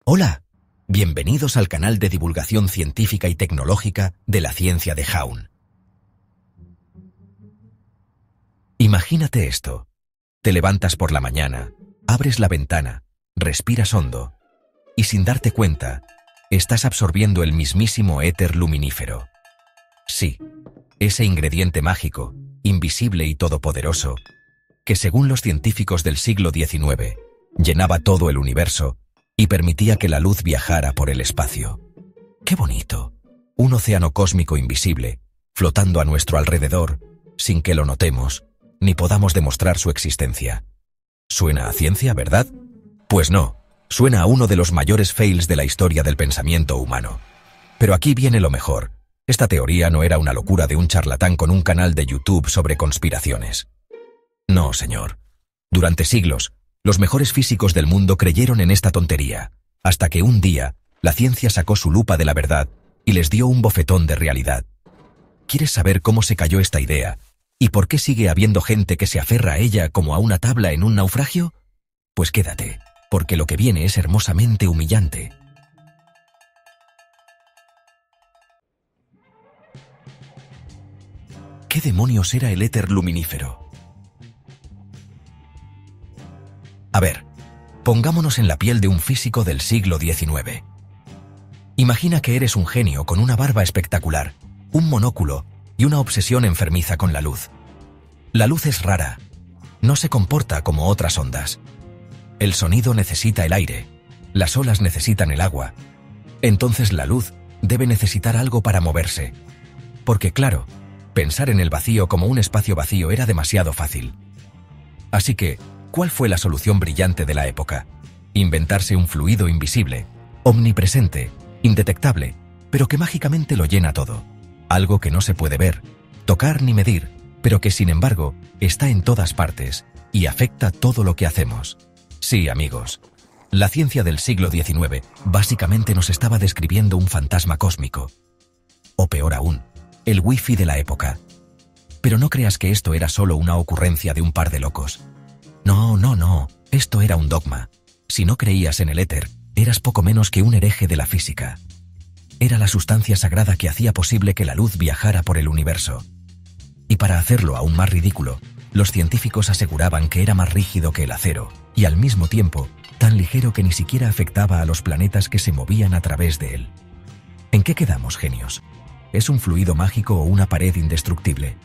Hola, bienvenidos al canal de divulgación científica y tecnológica de la ciencia de Jaun. Imagínate esto. Te levantas por la mañana, abres la ventana, respiras hondo y sin darte cuenta, estás absorbiendo el mismísimo éter luminífero. Sí, ese ingrediente mágico, invisible y todopoderoso, que según los científicos del siglo XIX, llenaba todo el universo y permitía que la luz viajara por el espacio. ¡Qué bonito! Un océano cósmico invisible, flotando a nuestro alrededor, sin que lo notemos, ni podamos demostrar su existencia. ¿Suena a ciencia, verdad? Pues no, suena a uno de los mayores fails de la historia del pensamiento humano. Pero aquí viene lo mejor. Esta teoría no era una locura de un charlatán con un canal de YouTube sobre conspiraciones. No, señor. Durante siglos, los mejores físicos del mundo creyeron en esta tontería, hasta que un día, la ciencia sacó su lupa de la verdad y les dio un bofetón de realidad. ¿Quieres saber cómo se cayó esta idea? ¿Y por qué sigue habiendo gente que se aferra a ella como a una tabla en un naufragio? Pues quédate, porque lo que viene es hermosamente humillante. ¿Qué demonios era el éter luminífero? A ver, pongámonos en la piel de un físico del siglo XIX. Imagina que eres un genio con una barba espectacular, un monóculo y una obsesión enfermiza con la luz. La luz es rara, no se comporta como otras ondas. El sonido necesita el aire, las olas necesitan el agua. Entonces la luz debe necesitar algo para moverse. Porque claro, pensar en el vacío como un espacio vacío era demasiado fácil. Así que, ¿cuál fue la solución brillante de la época? Inventarse un fluido invisible, omnipresente, indetectable, pero que mágicamente lo llena todo. Algo que no se puede ver, tocar ni medir, pero que sin embargo está en todas partes y afecta todo lo que hacemos. Sí, amigos, la ciencia del siglo XIX básicamente nos estaba describiendo un fantasma cósmico. O peor aún, el wifi de la época. Pero no creas que esto era solo una ocurrencia de un par de locos. No, esto era un dogma. Si no creías en el éter, eras poco menos que un hereje de la física. Era la sustancia sagrada que hacía posible que la luz viajara por el universo. Y para hacerlo aún más ridículo, los científicos aseguraban que era más rígido que el acero, y al mismo tiempo, tan ligero que ni siquiera afectaba a los planetas que se movían a través de él. ¿En qué quedamos, genios? ¿Es un fluido mágico o una pared indestructible?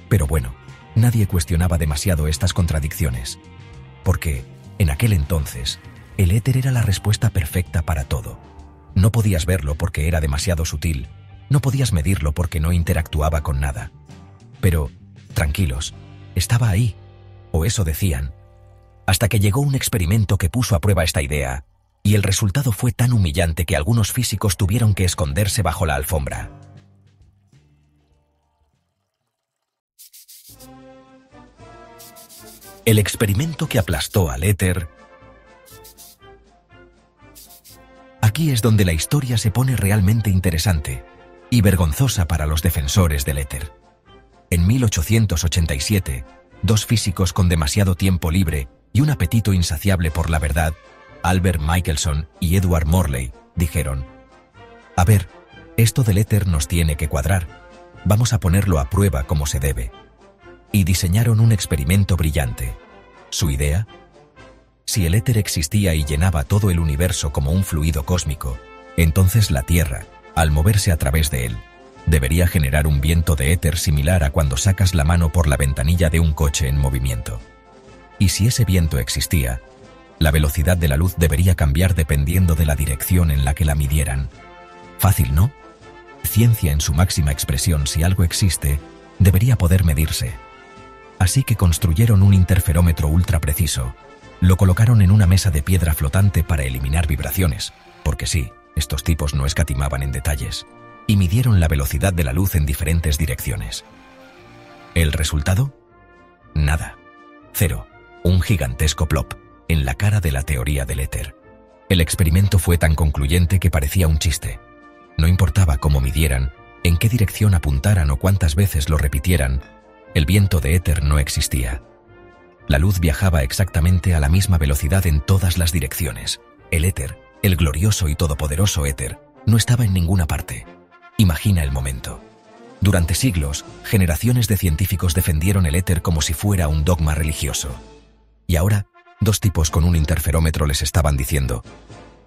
Pero bueno, nadie cuestionaba demasiado estas contradicciones, porque, en aquel entonces, el éter era la respuesta perfecta para todo. No podías verlo porque era demasiado sutil, no podías medirlo porque no interactuaba con nada. Pero, tranquilos, estaba ahí, o eso decían, hasta que llegó un experimento que puso a prueba esta idea, y el resultado fue tan humillante que algunos físicos tuvieron que esconderse bajo la alfombra. El experimento que aplastó al éter. Aquí es donde la historia se pone realmente interesante y vergonzosa para los defensores del éter. En 1887, dos físicos con demasiado tiempo libre y un apetito insaciable por la verdad, Albert Michelson y Edward Morley, dijeron: a ver, esto del éter nos tiene que cuadrar, vamos a ponerlo a prueba como se debe. Y diseñaron un experimento brillante. ¿Su idea? Si el éter existía y llenaba todo el universo como un fluido cósmico, entonces la Tierra, al moverse a través de él, debería generar un viento de éter similar a cuando sacas la mano por la ventanilla de un coche en movimiento. Y si ese viento existía, la velocidad de la luz debería cambiar dependiendo de la dirección en la que la midieran. Fácil, ¿no? Ciencia en su máxima expresión, si algo existe, debería poder medirse. Así que construyeron un interferómetro ultra preciso. Lo colocaron en una mesa de piedra flotante para eliminar vibraciones, porque sí, estos tipos no escatimaban en detalles, y midieron la velocidad de la luz en diferentes direcciones. ¿El resultado? Nada. Cero. Un gigantesco plop en la cara de la teoría del éter. El experimento fue tan concluyente que parecía un chiste. No importaba cómo midieran, en qué dirección apuntaran o cuántas veces lo repitieran, el viento de éter no existía. La luz viajaba exactamente a la misma velocidad en todas las direcciones. El éter El glorioso y todopoderoso éter no estaba en ninguna parte. Imagina el momento. Durante siglos, generaciones de científicos defendieron el éter como si fuera un dogma religioso. Y ahora, dos tipos con un interferómetro les estaban diciendo: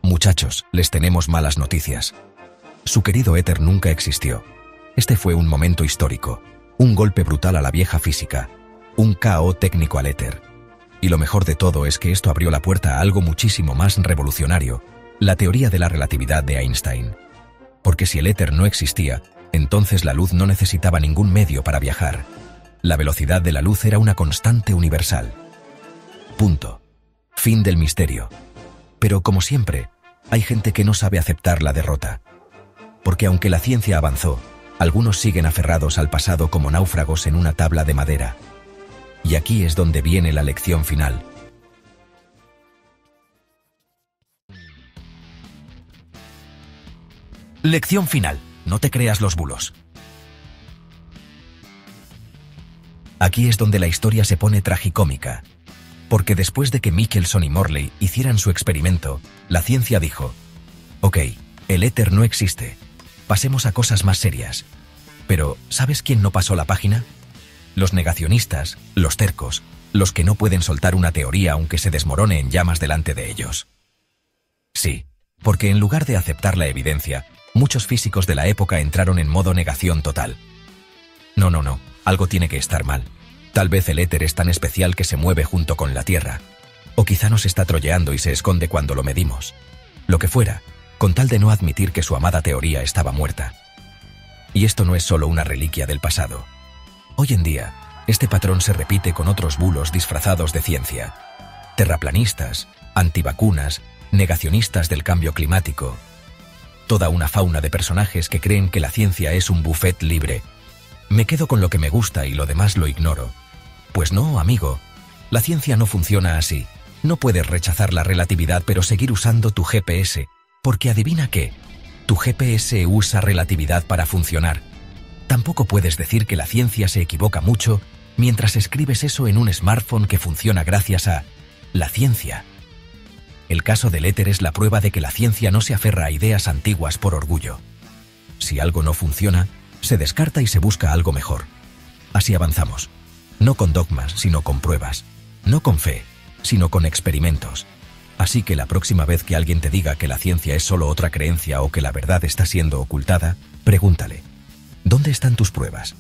muchachos, les tenemos malas noticias. Su querido éter nunca existió. Este fue un momento histórico, un golpe brutal a la vieja física, un KO técnico al éter. Y lo mejor de todo es que esto abrió la puerta a algo muchísimo más revolucionario, la teoría de la relatividad de Einstein. Porque si el éter no existía, entonces la luz no necesitaba ningún medio para viajar. La velocidad de la luz era una constante universal. Punto. Fin del misterio. Pero como siempre, hay gente que no sabe aceptar la derrota. Porque aunque la ciencia avanzó, algunos siguen aferrados al pasado como náufragos en una tabla de madera. Y aquí es donde viene la lección final. Lección final. No te creas los bulos. Aquí es donde la historia se pone tragicómica. Porque después de que Michelson y Morley hicieran su experimento, la ciencia dijo: ok, el éter no existe. Pasemos a cosas más serias. Pero, ¿sabes quién no pasó la página? Los negacionistas, los tercos, los que no pueden soltar una teoría aunque se desmorone en llamas delante de ellos. Sí, porque en lugar de aceptar la evidencia, muchos físicos de la época entraron en modo negación total. No, algo tiene que estar mal. Tal vez el éter es tan especial que se mueve junto con la Tierra. O quizá nos está troleando y se esconde cuando lo medimos. Lo que fuera, con tal de no admitir que su amada teoría estaba muerta. Y esto no es solo una reliquia del pasado. Hoy en día, este patrón se repite con otros bulos disfrazados de ciencia. Terraplanistas, antivacunas, negacionistas del cambio climático. Toda una fauna de personajes que creen que la ciencia es un buffet libre. Me quedo con lo que me gusta y lo demás lo ignoro. Pues no, amigo. La ciencia no funciona así. No puedes rechazar la relatividad pero seguir usando tu GPS, porque adivina qué, tu GPS usa relatividad para funcionar. Tampoco puedes decir que la ciencia se equivoca mucho mientras escribes eso en un smartphone que funciona gracias a la ciencia. El caso del éter es la prueba de que la ciencia no se aferra a ideas antiguas por orgullo. Si algo no funciona, se descarta y se busca algo mejor. Así avanzamos. No con dogmas, sino con pruebas. No con fe, sino con experimentos. Así que la próxima vez que alguien te diga que la ciencia es solo otra creencia o que la verdad está siendo ocultada, pregúntale: ¿dónde están tus pruebas?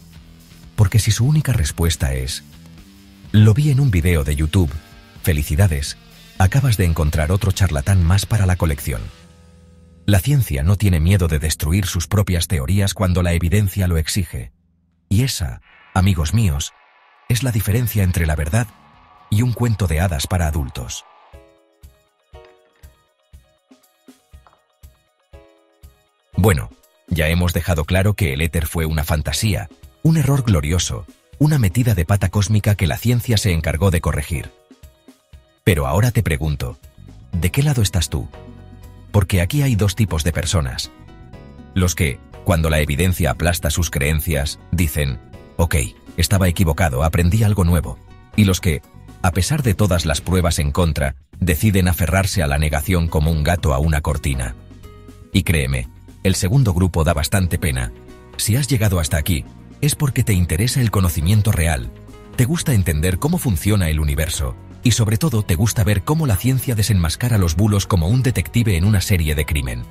Porque si su única respuesta es: lo vi en un video de YouTube, felicidades, acabas de encontrar otro charlatán más para la colección. La ciencia no tiene miedo de destruir sus propias teorías cuando la evidencia lo exige. Y esa, amigos míos, es la diferencia entre la verdad y un cuento de hadas para adultos. Bueno, ya hemos dejado claro que el éter fue una fantasía, un error glorioso, una metida de pata cósmica que la ciencia se encargó de corregir. Pero ahora te pregunto, ¿de qué lado estás tú? Porque aquí hay dos tipos de personas. Los que, cuando la evidencia aplasta sus creencias, dicen: ok, estaba equivocado, aprendí algo nuevo. Y los que, a pesar de todas las pruebas en contra, deciden aferrarse a la negación como un gato a una cortina. Y créeme, el segundo grupo da bastante pena. Si has llegado hasta aquí, es porque te interesa el conocimiento real, te gusta entender cómo funciona el universo, y sobre todo te gusta ver cómo la ciencia desenmascara los bulos como un detective en una serie de crimen.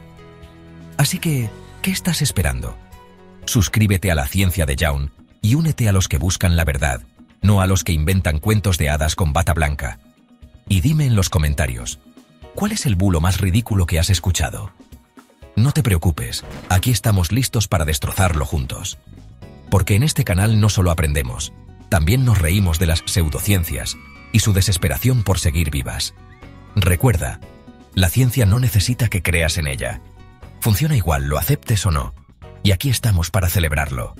Así que, ¿qué estás esperando? Suscríbete a la ciencia de Jaun y únete a los que buscan la verdad, no a los que inventan cuentos de hadas con bata blanca. Y dime en los comentarios, ¿cuál es el bulo más ridículo que has escuchado? No te preocupes, aquí estamos listos para destrozarlo juntos. Porque en este canal no solo aprendemos, también nos reímos de las pseudociencias y su desesperación por seguir vivas. Recuerda, la ciencia no necesita que creas en ella. Funciona igual, lo aceptes o no. Y aquí estamos para celebrarlo.